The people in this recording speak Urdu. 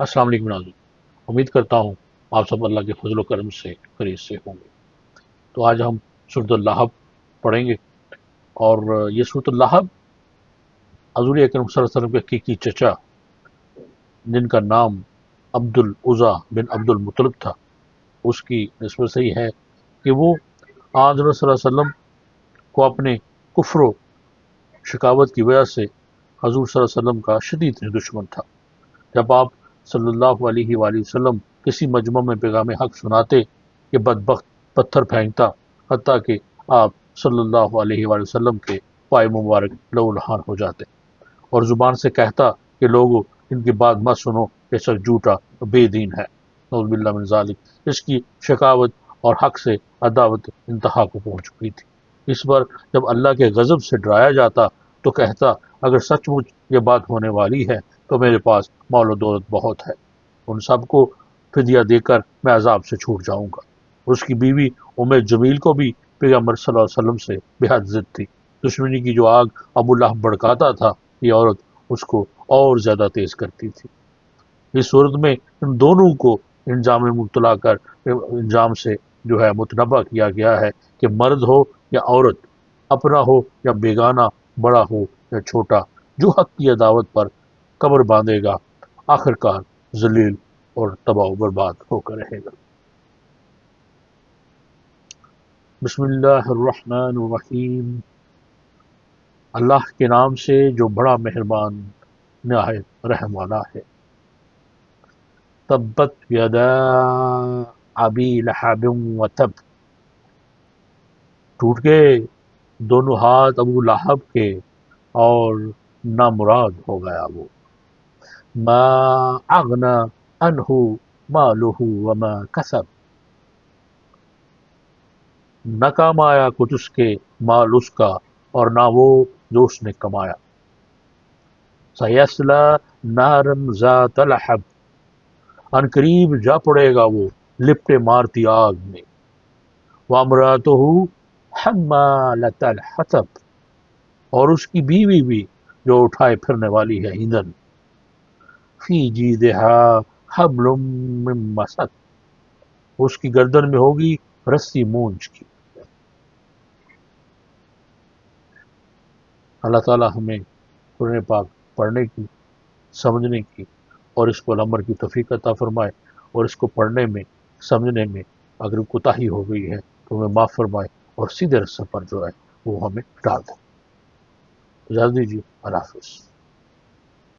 السلام علیکم ناظرین، امید کرتا ہوں آپ سب اللہ کے فضل و کرم سے قریب سے ہوں گے۔ تو آج ہم سورۃ اللہب پڑھیں گے، اور یہ سورۃ اللہب حضور اکرم صلی اللہ علیہ وسلم کے حقیقی چچا، جن کا نام عبد العزیٰ بن عبد المطلب تھا، اس کی نسبت سے ہی ہے کہ وہ آن حضرت صلی اللہ علیہ وسلم کو اپنے کفر و شکاوت کی وجہ سے حضور صلی اللہ علیہ وسلم کا شدید دشمن تھا۔ جب آپ صلی اللہ علیہ وآلہ وسلم کسی مجمع میں پیغام حق سناتے، یہ بدبخت پتھر پھینکتا، حتیٰ کہ آپ صلی اللہ علیہ وآلہ وسلم کے پائے مبارک لہو لہان ہو جاتے، اور زبان سے کہتا کہ لوگو ان کی بات مت سنو، یہ سب جھوٹا اور بے دین ہے، نعوذ باللہ من ذالک۔ اس کی شکاوت اور حق سے عداوت انتہا کو پہنچ چکی تھی۔ اس پر جب اللہ کے غضب سے ڈرایا جاتا تو کہتا، اگر سچ مچ یہ بات ہونے والی ہے تو میرے پاس مال و دولت بہت ہے، ان سب کو فدیہ دے کر میں عذاب سے چھوٹ جاؤں گا۔ اس کی بیوی ام جمیل کو بھی پیغمبر صلی اللہ علیہ وسلم سے بے حد ضد تھی۔ دشمنی کی جو آگ ابو لہب بھڑکاتا تھا، یہ عورت اس کو اور زیادہ تیز کرتی تھی۔ اس صورت میں ان دونوں کو انجام مبتلا کر انجام سے جو ہے متنبع کیا گیا ہے کہ مرد ہو یا عورت، اپنا ہو یا بیگانہ، بڑا ہو یا چھوٹا، جو حق کی عداوت پر قبر باندھے گا، آخر کار ذلیل اور تباہ و برباد ہو کر رہے گا۔ بسم اللہ الرحمن الرحیم، اللہ کے نام سے جو بڑا مہربان نہایت رحم والا ہے۔ تبت یدا ابی لہب وتب، ٹوٹ گئے دونوں ہاتھ ابو لہب کے اور نامراد ہو گیا وہ۔ ما اغنا عنہ مالہ وما کسب، نہ کام آیا کچھ اس کے مال اس کا اور نہ وہ جو اس نے کمایا۔ سیصلی نارا ذات لہب، ان قریب جا پڑے گا وہ لپٹے مارتی آگ میں۔ وامرأتہ حمالۃ الحطب، اور اس کی بیوی بھی جو اٹھائے پھرنے والی ہے ایندھن۔ فی جیدہا حبل من مسد، اس کی گردن میں ہوگی رسی مونج کی۔ اللہ تعالی ہمیں قرآن پاک پڑھنے کی، سمجھنے کی اور اس پر عمل کی توفیق عطا فرمائے، اور اس کو پڑھنے میں، سمجھنے میں اگر کوتاہی ہو گئی ہے تو ہمیں معاف فرمائے، اور سیدھے راستے پر جو ہے وہ ہمیں ڈال دے۔ اجازت دیجیے، اللہ حافظ۔